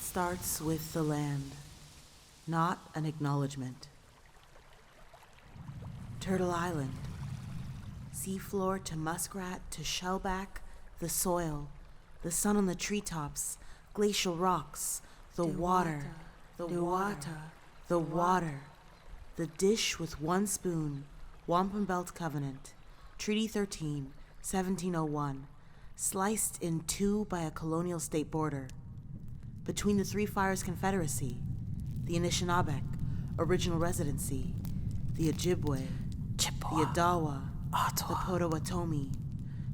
starts with the land, not an acknowledgement. Turtle Island, seafloor to muskrat to shellback, the soil, the sun on the treetops, glacial rocks, the water, the dish with one spoon, Wampum Belt Covenant, Treaty 13, 1701, sliced in two by a colonial state border. Between the Three Fires Confederacy, the Anishinaabeg, original residency, the Ojibwe, the Odawa, the Potawatomi,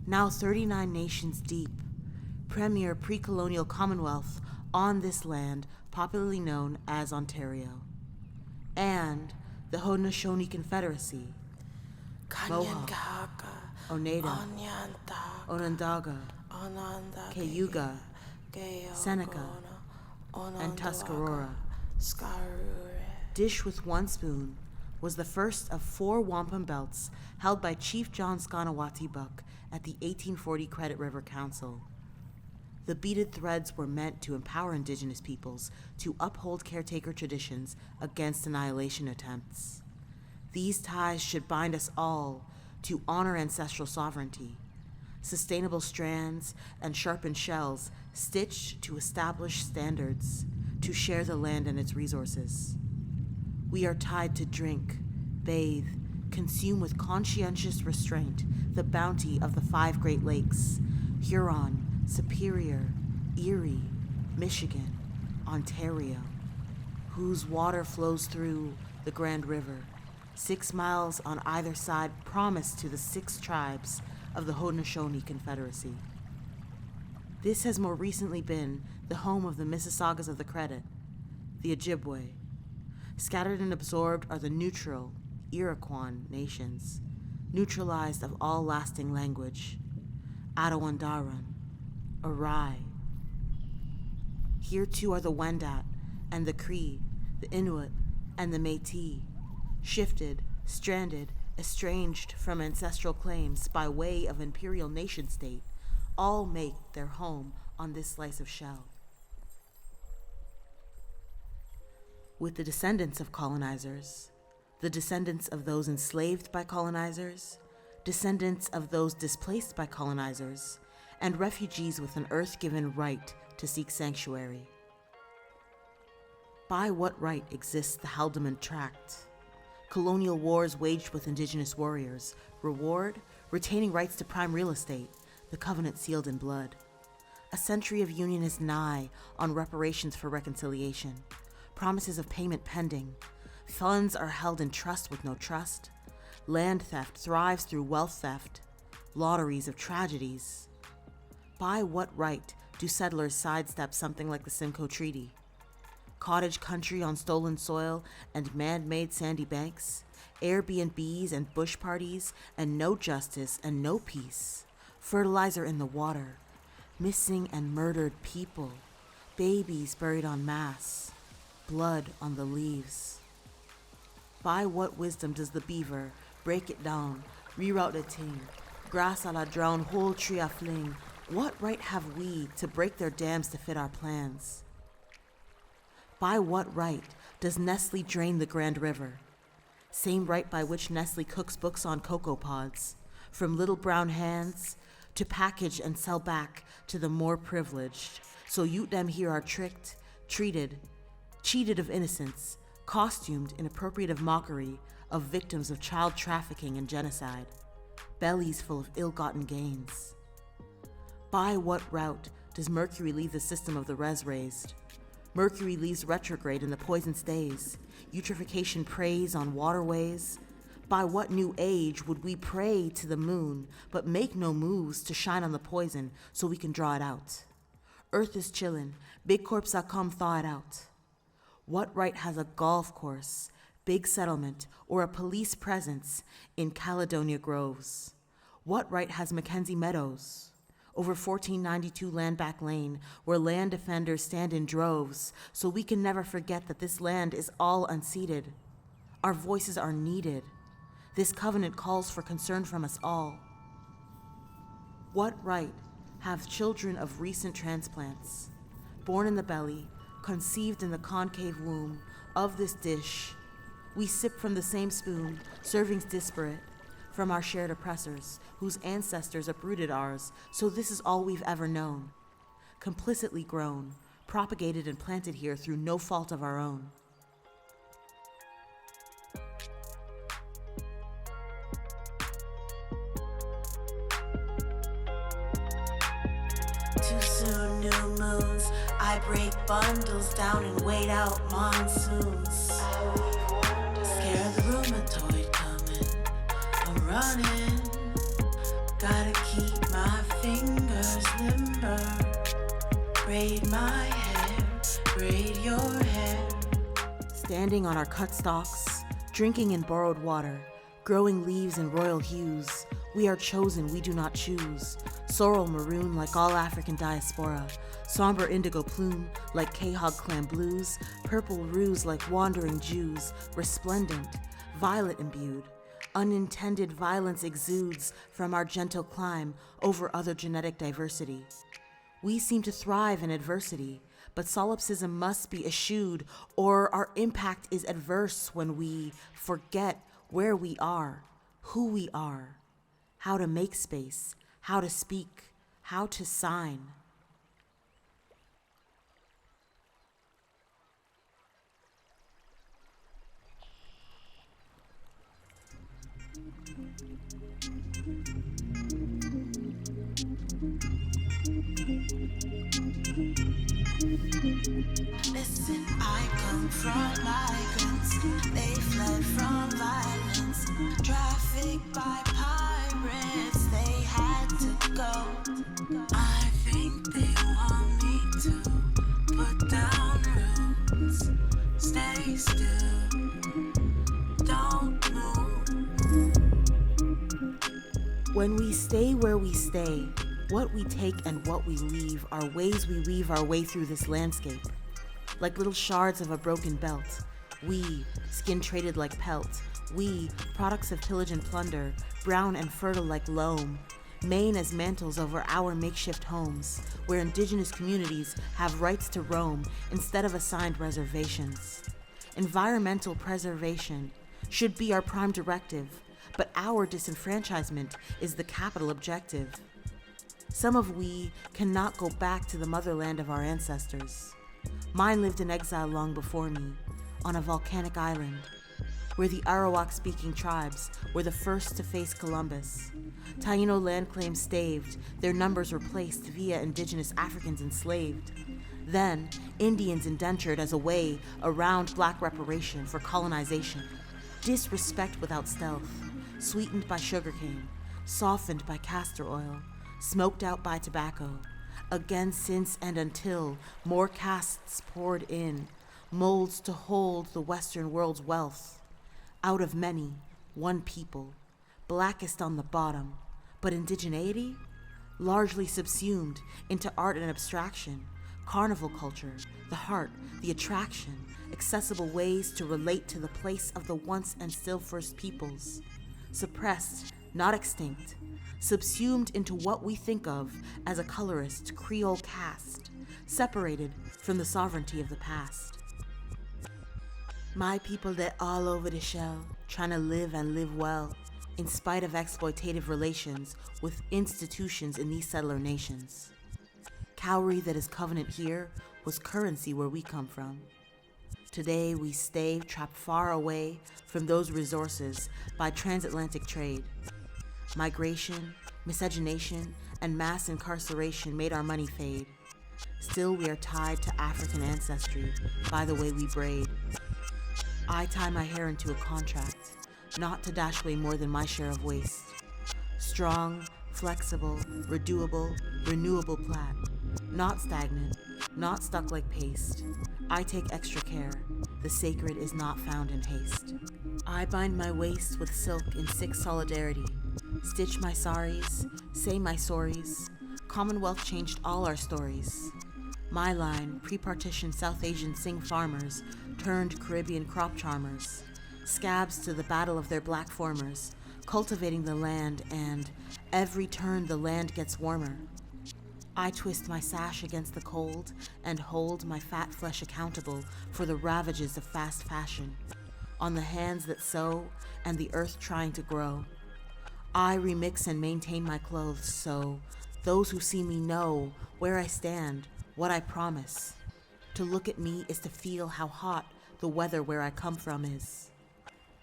now 39 nations deep, premier pre-colonial commonwealth on this land popularly known as Ontario, and the Haudenosaunee Confederacy, Mohawk, Oneida, Onondaga, Cayuga, Seneca, and Tuscarora. Dish with one spoon was the first of 4 wampum belts held by Chief John Sconawati Buck at the 1840 Credit River Council. The beaded threads were meant to empower Indigenous peoples to uphold caretaker traditions against annihilation attempts. These ties should bind us all to honor ancestral sovereignty. Sustainable strands and sharpened shells stitched to establish standards to share the land and its resources. We are tied to drink, bathe, consume with conscientious restraint the bounty of the 5 Great Lakes, Huron, Superior, Erie, Michigan, Ontario, whose water flows through the Grand River, 6 miles on either side promised to the 6 tribes of the Haudenosaunee Confederacy. This has more recently been the home of the Mississaugas of the Credit, the Ojibwe. Scattered and absorbed are the neutral Iroquois nations, neutralized of all lasting language, Attawandaron, Arai. Here too are the Wendat and the Cree, the Inuit and the Métis, shifted, stranded, estranged from ancestral claims by way of imperial nation-state, all make their home on this slice of shell. With the descendants of colonizers, the descendants of those enslaved by colonizers, descendants of those displaced by colonizers, and refugees with an earth-given right to seek sanctuary. By what right exists the Haldimand Tract? Colonial wars waged with Indigenous warriors, reward, retaining rights to prime real estate, the covenant sealed in blood. A century of union is nigh on reparations for reconciliation, promises of payment pending, funds are held in trust with no trust, land theft thrives through wealth theft, lotteries of tragedies. By what right do settlers sidestep something like the Simcoe Treaty? Cottage country on stolen soil and man-made sandy banks, Airbnbs and bush parties, and no justice and no peace, fertilizer in the water, missing and murdered people, babies buried en masse, blood on the leaves. By what wisdom does the beaver break it down, reroute the ting, grass a la drown, whole tree a fling? What right have we to break their dams to fit our plans? By what right does Nestle drain the Grand River? Same right by which Nestle cooks books on cocoa pods, from little brown hands to package and sell back to the more privileged. So you them here are tricked, treated, cheated of innocence, costumed in appropriative mockery of victims of child trafficking and genocide, bellies full of ill-gotten gains. By what route does Mercury leave the system of the res raised? Mercury leaves retrograde in the poison stays, eutrophication preys on waterways. By what new age would we pray to the moon, but make no moves to shine on the poison so we can draw it out? Earth is chillin', big corps come thaw it out. What right has a golf course, big settlement, or a police presence in Caledonia Groves? What right has Mackenzie Meadows? Over 1492 Landback Lane, where land defenders stand in droves, so we can never forget that this land is all unceded. Our voices are needed. This covenant calls for concern from us all. What right have children of recent transplants, born in the belly, conceived in the concave womb of this dish. We sip from the same spoon, servings disparate, from our shared oppressors, whose ancestors uprooted ours, so this is all we've ever known. Complicitly grown, propagated and planted here through no fault of our own. Too soon, new moons. I break bundles down and wait out monsoons. Scare the rheumatoid coming. I'm running. Gotta keep my fingers limber. Braid my hair, braid your hair. Standing on our cut stalks, drinking in borrowed water, growing leaves in royal hues, we are chosen, we do not choose. Sorrel maroon like all African diaspora, somber indigo plume like Quahog clan blues, purple ruse like wandering Jews, resplendent, violet imbued. Unintended violence exudes from our gentle climb over other genetic diversity. We seem to thrive in adversity, but solipsism must be eschewed, or our impact is adverse when we forget where we are, who we are, how to make space, how to speak, how to sign. Listen, I come from migrants. They fled from violence. Trafficked by pirates. They had to go. I think they want me to put down roots. Stay still. Don't move. When we stay where we stay, what we take and what we leave are ways we weave our way through this landscape. Like little shards of a broken belt, we, skin traded like pelt, we, products of pillage and plunder, brown and fertile like loam, mane as mantles over our makeshift homes, where indigenous communities have rights to roam instead of assigned reservations. Environmental preservation should be our prime directive, but our disenfranchisement is the capital objective. Some of we cannot go back to the motherland of our ancestors. Mine lived in exile long before me, on a volcanic island, where the Arawak-speaking tribes were the first to face Columbus. Taino land claims staved, their numbers replaced via indigenous Africans enslaved. Then, Indians indentured as a way around black reparation for colonization. Disrespect without stealth, sweetened by sugarcane, softened by castor oil, smoked out by tobacco. Again, since and until more castes poured in, molds to hold the Western world's wealth. Out of many, one people, blackest on the bottom, but indigeneity? Largely subsumed into art and abstraction, carnival culture, the heart, the attraction, accessible ways to relate to the place of the once and still first peoples. Suppressed, not extinct, subsumed into what we think of as a colorist Creole caste, separated from the sovereignty of the past. My people, they're all over the shell, trying to live and live well, in spite of exploitative relations with institutions in these settler nations. Cowrie that is covenant here was currency where we come from. Today we stay trapped far away from those resources by transatlantic trade. Migration, miscegenation, and mass incarceration made our money fade. Still, we are tied to African ancestry by the way we braid. I tie my hair into a contract, not to dash away more than my share of waste. Strong, flexible, redoable, renewable plat. Not stagnant, not stuck like paste. I take extra care. The sacred is not found in haste. I bind my waist with silk in sick solidarity. Stitch my saris, say my sorries. Commonwealth changed all our stories. My line, pre-partition South Asian Sing farmers turned Caribbean crop charmers. Scabs to the battle of their black formers, cultivating the land, and every turn the land gets warmer. I twist my sash against the cold and hold my fat flesh accountable for the ravages of fast fashion, on the hands that sew and the earth trying to grow. I remix and maintain my clothes so those who see me know where I stand, what I promise. To look at me is to feel how hot the weather where I come from is.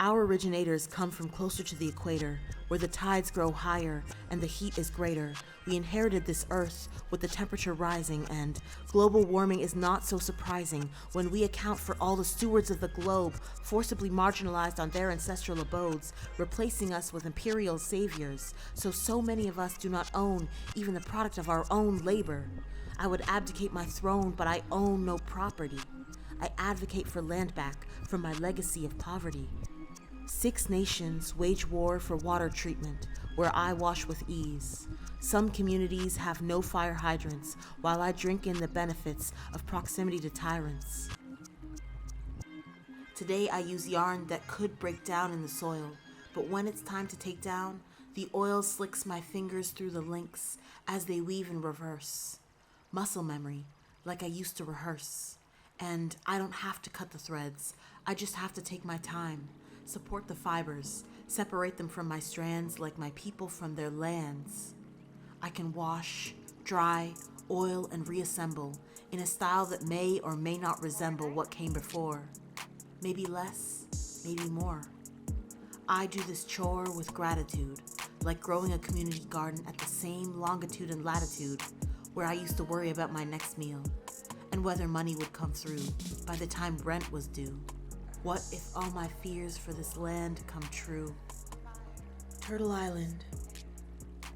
Our originators come from closer to the equator, where the tides grow higher and the heat is greater. We inherited this earth with the temperature rising, and global warming is not so surprising when we account for all the stewards of the globe forcibly marginalized on their ancestral abodes, replacing us with imperial saviors, so many of us do not own even the product of our own labor. I would abdicate my throne, but I own no property. I advocate for land back from my legacy of poverty. 6 nations wage war for water treatment, where I wash with ease. Some communities have no fire hydrants, while I drink in the benefits of proximity to tyrants. Today I use yarn that could break down in the soil, but when it's time to take down, the oil slicks my fingers through the links as they weave in reverse. Muscle memory, like I used to rehearse. And I don't have to cut the threads, I just have to take my time. Support the fibers, separate them from my strands like my people from their lands. I can wash, dry, oil, and reassemble in a style that may or may not resemble what came before. Maybe less, maybe more. I do this chore with gratitude, like growing a community garden at the same longitude and latitude where I used to worry about my next meal and whether money would come through by the time rent was due. What if all my fears for this land come true? Turtle Island,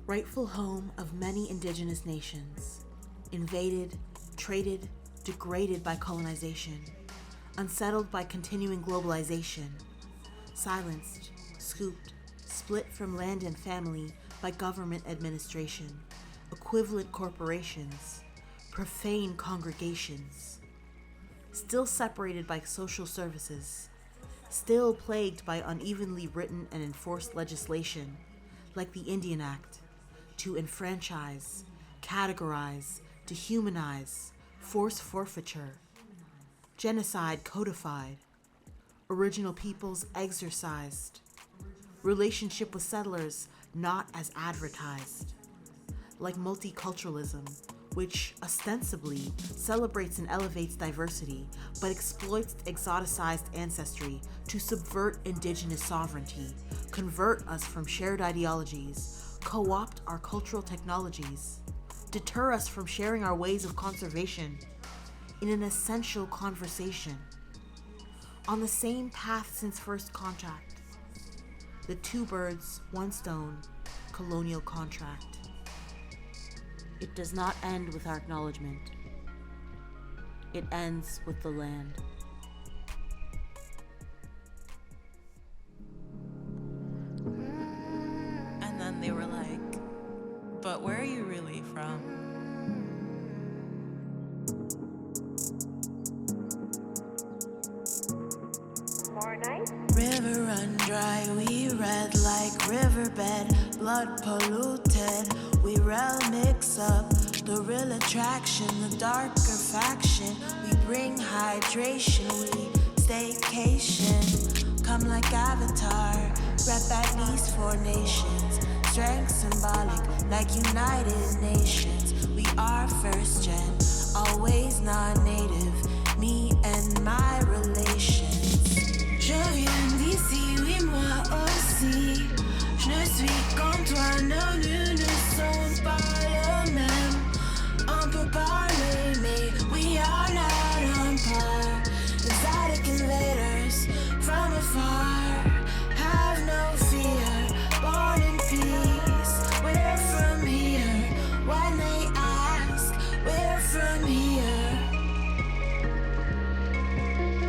rightful home of many indigenous nations, invaded, traded, degraded by colonization, unsettled by continuing globalization, silenced, scooped, split from land and family by government administration, equivalent corporations, profane congregations, still separated by social services, still plagued by unevenly written and enforced legislation, like the Indian Act, to enfranchise, categorize, dehumanize, force forfeiture, genocide codified, original peoples exorcised, relationship with settlers not as advertised, like multiculturalism, which ostensibly celebrates and elevates diversity, but exploits exoticized ancestry to subvert indigenous sovereignty, convert us from shared ideologies, co-opt our cultural technologies, deter us from sharing our ways of conservation in an essential conversation. On the same path since first contact, the 2 birds, 1 stone, colonial contract. It does not end with our acknowledgement. It ends with the land. And then they were like, but where are you really from? More night? River run dry, we red like riverbed, blood polluted. We rel mix up the real attraction, the darker faction. We bring hydration, we staycation. Come like Avatar, rep at least 4 nations. Strength symbolic like United Nations. We are first gen, always non-native. Me and my relations. Je viens d'ici, oui moi aussi. Je ne suis comme toi, nos nues ne sont pas les mêmes. On peut parler, mais we are not on par. Exotic invaders from afar. Have no fear, born in peace. We're from here. When they ask, we're from here.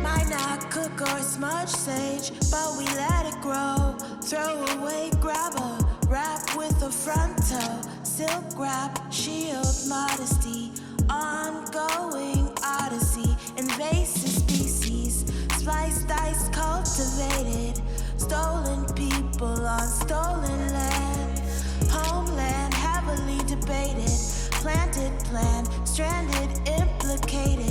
Might not cook or smudge sage, but we let it grow. Throw away, grab a wrap with a frontal. Silk wrap, shield, modesty. Ongoing odyssey, invasive species. Splice, dice, cultivated. Stolen people on stolen land. Homeland heavily debated. Planted plan, stranded, implicated.